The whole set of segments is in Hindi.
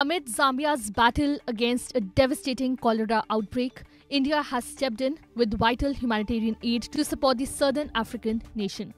Amid Zambia's battle against a devastating cholera outbreak, India has stepped in with vital humanitarian aid to support the southern African nation.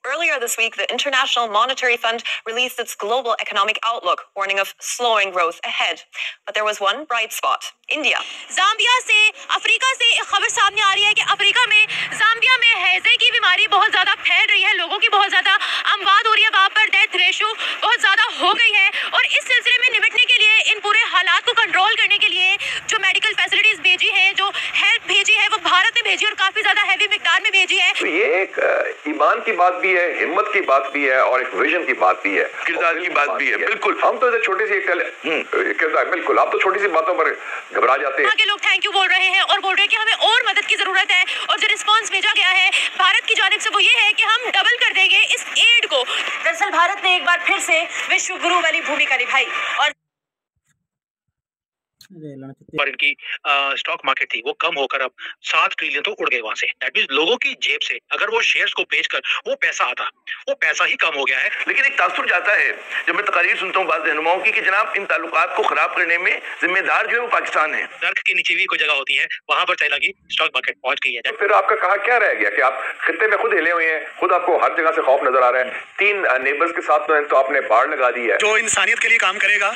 Earlier this week, the International Monetary Fund released its global economic outlook, warning of slowing growth ahead. But there was one bright spot: India. Zambia से अफ्रीका से एक खबर सामने आ रही है कि अफ्रीका में जाम्बिया में हैजे की बीमारी बहुत ज्यादा फैल रही है, लोगों की बहुत ज्यादा अमवात हो रही है, वहां पर डेथ रेशो बहुत ज्यादा हो गई है। और इस सिलसिले में निपटने के लिए, इन पूरे हालात को कंट्रोल करने के लिए जो मेडिकल फैसिलिटीज भेजी है, जो हेल्प भेजी है, वो भारत ने भेजी और काफी ज्यादा हैवी मिकदार में भेजी है। तो ये एक ईमान की बात भी है, हिम्मत की बात भी है और एक विजन की बात भी है, किरदार की बात भी है। बिल्कुल, हम तो छोटी सी किरदार, बिल्कुल आप तो छोटी सी बातों पर घबरा जाते हैं। आगे लोग थैंक यू बोल रहे हैं और बोल रहे हैं कि हमें और मदद की जरूरत है, और जो रिस्पांस भेजा गया है भारत की जानिब से वो ये है कि हम डबल कर देंगे इस एड को। दरअसल भारत ने एक बार फिर से विश्व गुरु वाली भूमिका निभाई और पर इनकी स्टॉक मार्केट थी वो कम होकर अब 7 ट्रिलियन तो उड़ गए वहां से। दैट मींस लोगों की जेब से अगर वो शेयर्स को बेचकर वो पैसा आता, वो पैसा ही कम हो गया है। लेकिन एक तासुर जाता है जब मैं तकारीर सुनता हूँ बाज़ रहनुमाओं की कि जनाब इन ताल्लुकात को खराब करने में जिम्मेदार जो है वो पाकिस्तान है। नर्क के नीचे भी कोई जगह होती है, वहां पर चला गई स्टॉक मार्केट पहुंच गई है। तो फिर आपका कहा क्या रह गया कि आप खित्ते में खुद हिले हुए हैं, खुद आपको हर जगह से खौफ नजर आ रहा है। 3 नेबर्स के साथ तो आपने बाढ़ लगा दी है। जो इंसानियत के लिए काम करेगा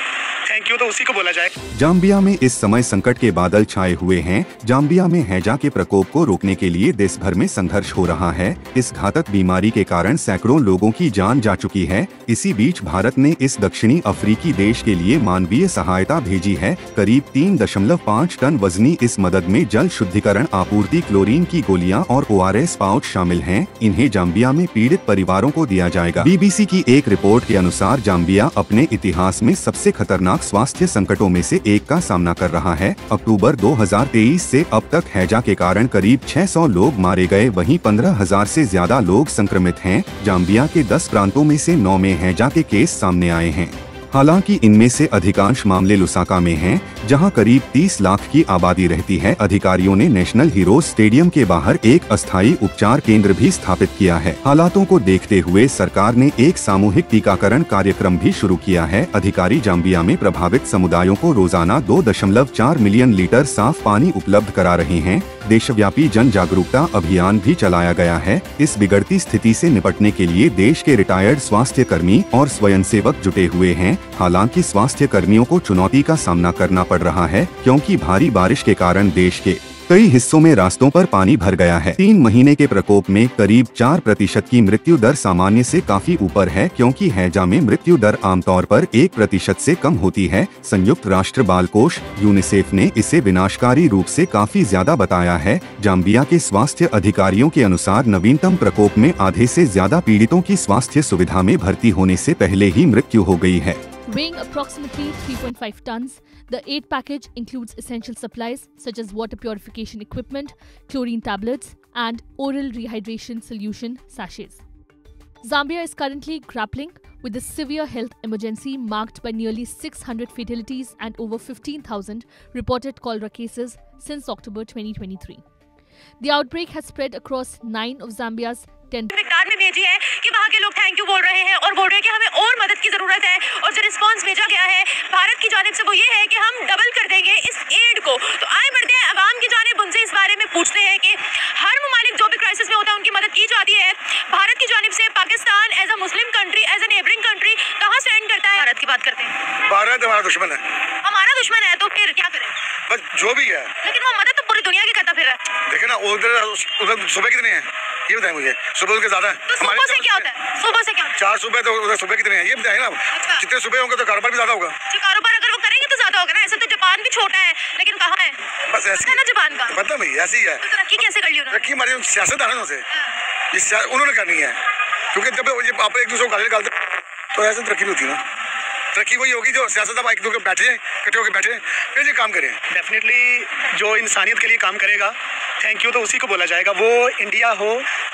थैंक यू तो उसी को बोला जाए। जाम्बिया में इस समय संकट के बादल छाए हुए हैं। जाम्बिया में हैजा के प्रकोप को रोकने के लिए देश भर में संघर्ष हो रहा है। इस घातक बीमारी के कारण सैकड़ों लोगों की जान जा चुकी है। इसी बीच भारत ने इस दक्षिणी अफ्रीकी देश के लिए मानवीय सहायता भेजी है। करीब 3.5 टन वजनी इस मदद में जल शुद्धिकरण आपूर्ति, क्लोरीन की गोलियां और ORS पाउच शामिल हैं। इन्हें जाम्बिया में पीड़ित परिवारों को दिया जाएगा। BBC की एक रिपोर्ट के अनुसार जाम्बिया अपने इतिहास में सबसे खतरनाक स्वास्थ्य संकटों में से एक का सामना कर रहा है। अक्टूबर 2023 से अब तक हैजा के कारण करीब 600 लोग मारे गए, वहीं 15,000 से ज्यादा लोग संक्रमित हैं। जाम्बिया के 10 प्रांतों में से 9 में हैजा के केस सामने आए हैं। हालांकि इनमें से अधिकांश मामले लुसाका में हैं, जहां करीब 30 लाख की आबादी रहती है। अधिकारियों ने नेशनल हीरोज स्टेडियम के बाहर एक अस्थायी उपचार केंद्र भी स्थापित किया है। हालातों को देखते हुए सरकार ने एक सामूहिक टीकाकरण कार्यक्रम भी शुरू किया है। अधिकारी जाम्बिया में प्रभावित समुदायों को रोजाना 2.4 मिलियन लीटर साफ पानी उपलब्ध करा रहे हैं। देशव्यापी जन जागरूकता अभियान भी चलाया गया है। इस बिगड़ती स्थिति से निपटने के लिए देश के रिटायर्ड स्वास्थ्य कर्मी और स्वयंसेवक जुटे हुए हैं। हालांकि स्वास्थ्य कर्मियों को चुनौती का सामना करना पड़ रहा है, क्योंकि भारी बारिश के कारण देश के कई हिस्सों में रास्तों पर पानी भर गया है। 3 महीने के प्रकोप में करीब 4% की मृत्यु दर सामान्य से काफी ऊपर है, क्योंकि हैजा में मृत्यु दर आमतौर पर 1% से कम होती है। संयुक्त राष्ट्र बाल कोष यूनिसेफ ने इसे विनाशकारी रूप से काफी ज्यादा बताया है। जाम्बिया के स्वास्थ्य अधिकारियों के अनुसार नवीनतम प्रकोप में आधे से ज्यादा पीड़ितों की स्वास्थ्य सुविधा में भर्ती होने से पहले ही मृत्यु हो गई है। Weighing approximately 3.5 tons, the aid package includes essential supplies such as water purification equipment, chlorine tablets, and oral rehydration solution sachets. Zambia is currently grappling with a severe health emergency marked by nearly 600 fatalities and over 15,000 reported cholera cases since October 2023. The outbreak has spread across 9 of Zambia's 10 मिकदार में भेजी है कि वहाँ के लोग थैंक यू बोल रहे हैं और बोल रहे हैं कि हमें और मदद की जरूरत है, और जो रिस्पांस भेजा गया है भारत की जानिब से वो ये है कि हम डबल कर देंगे इस एड को। तो आए बढ़ते हैं अवाम की जानिब, उनसे इस बारे में पूछते हैं कि हर ममालिक जो भी क्राइसिस में होता है उनकी मदद की जाती है। भारत की जानिब से Pakistan as a Muslim country, as a neighbouring country कहाँ स्टैंड करता है? भारत की बात करते हैं। भारत हमारा दुश्मन है। हमारा दुश्मन है तो फिर क्या करें? बस जो भी है, लेकिन वो मदद तो पूरी दुनिया की करता फिर है। देखे ना उधर सुबह कितने हैं ये बताएं मुझे। सुबह के ज्यादा तो सुबह से क्या होता है? सुबह से क्या होता है? 4 सुबह, तो उधर सुबह कितने हैं ये बताएं ना। अच्छा। जितने सुबह होंगे तो कारोबार भी ज्यादा होगा। कारोबार अगर वो करेंगे तो ज्यादा होगा ना। ऐसे तो जापान भी छोटा है, लेकिन कहाँ है? बस ऐसे है ना जापान का। पता नहीं ऐसी है। तो तरक्की कैसे कर ली उन्होंने? तरक्की हमारे सियासतदानों से उन्होंने करनी है, क्योंकि जब आप एक दूसरे को गाली निकालते तो ऐसे तरक्की नहीं होती ना। तरक्की वही होगी जो सियासतदान एक दूसरे बैठे, इकट्ठे होकर बैठे, फिर ये काम करें। डेफिनेटली जो इंसानियत के लिए काम करेगा थैंक यू तो उसी को बोला जाएगा, वो इंडिया हो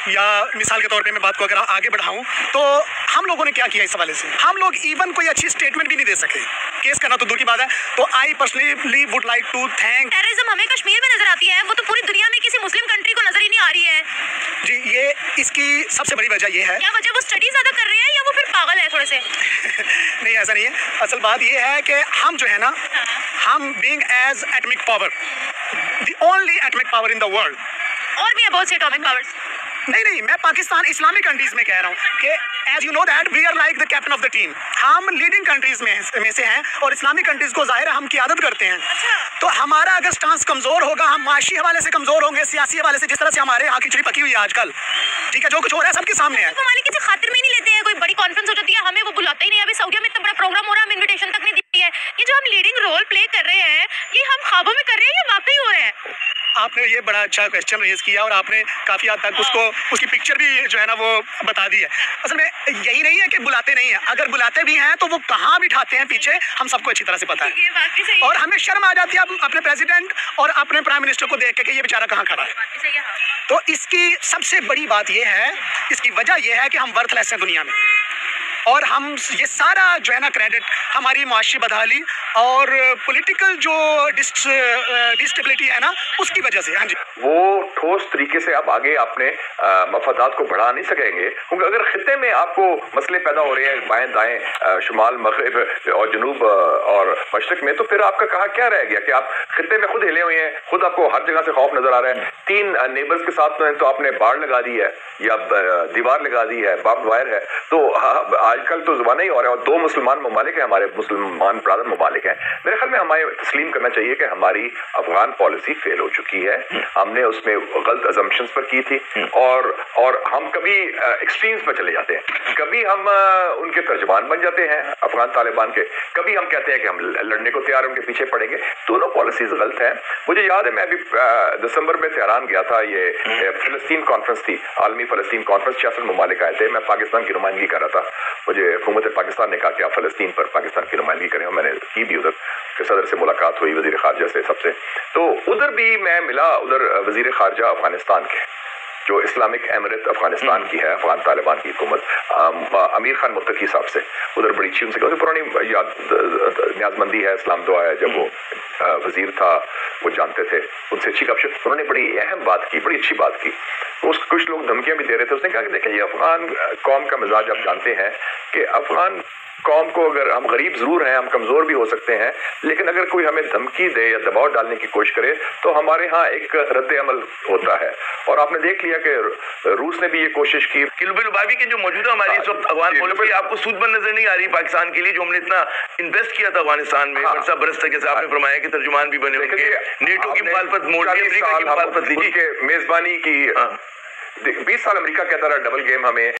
या मिसाल के तौर पे मैं बात को अगर आगे बढ़ाऊं तो हम लोगों ने क्या किया इस हवाले से, हम लोग इवन कोई अच्छी स्टेटमेंट भी नहीं दे सके, केस करना तो दूर की बात है। तो I personally would like to thank. Terrorism हमें कश्मीर में नजर आती है, वो तो पूरी दुनिया में किसी मुस्लिम कंट्री को नजर ही नहीं आ रही है जी। ये इसकी सबसे बड़ी वजह ये है, क्या वजह, वो स्टडी ज्यादा कर रहे हैं या वो फिर पागल है थोड़े से? नहीं ऐसा नहीं है, असल बात ये है कि हम जो है ना, हम being as atomic power, the only atomic power in the world, और भी है बहुत से एटॉमिक पावर्स। नहीं मैं पाकिस्तान इस्लामिक कंट्रीज में कह रहा हूँ कि as you know that we are like the captain of the team, हम लीडिंग कंट्रीज में से हैं और इस्लामिक कंट्रीज को जाहिर है हम क़ियादत करते हैं। तो हमारा अगर स्टांस कमजोर होगा, हम माशी हवाले से कमजोर होंगे, सियासी हवाले से, जिस तरह से हमारे यहाँ खिचड़ी पकी हुई है आजकल, ठीक है, जो कुछ हो रहा है सबके सामने है। ममालिक किसी खातिर में नहीं लेते हैं, कोई बड़ी कॉन्फ्रेंस हो जाती है हमें वो बुलाते ही नहीं। अभी सऊदीया में इतना बड़ा प्रोग्राम हो रहा है, हम इन्विटेशन तक नहीं दी है। ये जो हम लीडिंग रोल प्ले कर रहे हैं, ये हम ख्वाबों में कर रहे हैं या वाकई हो रहा है? आपने ये बड़ा अच्छा क्वेश्चन रेज किया और आपने काफ़ी हद तक उसको, उसकी पिक्चर भी जो है ना वो बता दी है। असल में यही नहीं है कि बुलाते नहीं हैं, अगर बुलाते भी हैं तो वो कहाँ बिठाते हैं पीछे हम सबको अच्छी तरह से पता है। ये बात भी सही है। और हमें शर्म आ जाती है अपने प्रेसिडेंट और अपने प्राइम मिनिस्टर को देख के कि ये बेचारा कहाँ खड़ा है। बात भी सही है, हाँ। तो इसकी सबसे बड़ी बात ये है, इसकी वजह ये है कि हम वर्थलेस हैं दुनिया में, और हम ये सारा जो है ना क्रेडिट हमारी माशी बदहाली और पॉलिटिकल जो डिस्टेबिलिटी है ना उसकी वजह से। हाँ जी, वो ठोस तरीके से आप आगे अपने मफादात को बढ़ा नहीं सकेंगे, क्योंकि अगर खित्ते में आपको मसले पैदा हो रहे हैं बाएं दाएं, शुमाल मगरिब और जनूब और मशरक में, तो फिर आपका कहा क्या रह गया कि आप खित्ते में खुद हिले हुए हैं, खुद आपको हर जगह से खौफ नजर आ रहा है। 3 नेबर्स के साथ तो आपने बाड़ लगा दी है या दीवार लगा दी है, बार्ब वायर है। तो आजकल तो ज़माना ही हो रहा है, और 2 मुसलमान ममालिक हैं, हमारे मुसलमान ब्रादर ममालिक हैं। मेरे ख्याल में हमें तस्लीम करना चाहिए कि हमारी अफगान पॉलिसी फेल हो चुकी है। हमने उसमें गलत अजम्पशंस पर की थी, और हम कभी एक्सट्रीम्स पर चले जाते हैं, कभी हम उनके तर्जमान बन जाते हैं अफगान तालिबान के, कभी हम कहते हैं कि हम लड़ने को तैयार, उनके पीछे पड़ेंगे। दोनों पॉलिसीज गलत हैं। मुझे याद है मैं अभी दिसंबर में तेहरान गया था, ये फलस्तीन कॉन्फ्रेंस थी, आलमी फलस्तीन कॉन्फ्रेंस, 66 ममालिक आए थे। मैं पाकिस्तान की नुमाइंदगी कर रहा था, मुझे हुकूमत पाकिस्तान ने कहा कि आप फलस्तीन पर पाकिस्तान की नुमाइंदगी करें, और मैंने की भी। उधर के सदर से मुलाकात हुई, वजीर खारजा से, सबसे। तो उधर भी मैं मिला, उधर वजीर खारजा अफगानिस्तान के, जो इस्लामिक एमिरेट अफगानिस्तान की है, अफगान तालिबान की हुकूमत, अमीर खान मुत्तकी साहब से उधर बड़ी अच्छी उनसे पुरानी याद न्याजमंदी है, इस्लाम दुआ है। जब वो वजीर था वो जानते थे, उनसे अच्छी गपशप, उन्होंने बड़ी अहम बात की, बड़ी अच्छी बात की। कुछ लोग धमकियां भी दे रहे थे। उसने कहा कि देखिए, ये अफगान कौम का मिजाज आप जानते हैं कि अफगान कौम को, अगर हम गरीब जरूर हैं, हम कमजोर भी हो सकते हैं, लेकिन अगर कोई हमें धमकी दे या दबाव डालने की कोशिश करे तो हमारे यहाँ एक रद्द अमल होता है। और आपने देख लिया कि रूस ने भी ये कोशिश की। किलबिलबावी की जो मौजूदा हमारी इस वक्त अफगान पॉलिसी आपको सूदमंद नजर नहीं आ रही पाकिस्तान के लिए, जो हमने इतना इन्वेस्ट किया था अफगानिस्तान में बरसा बरस तक, जैसे आपने फरमाया कि तर्जुमान भी बने उनके, नेटो की मुखालफत मोड़ दी, अमेरिका की मुखालफत लीजिए, मेजबानी की 20 साल अमेरिका कहता रहा डबल गेम हमें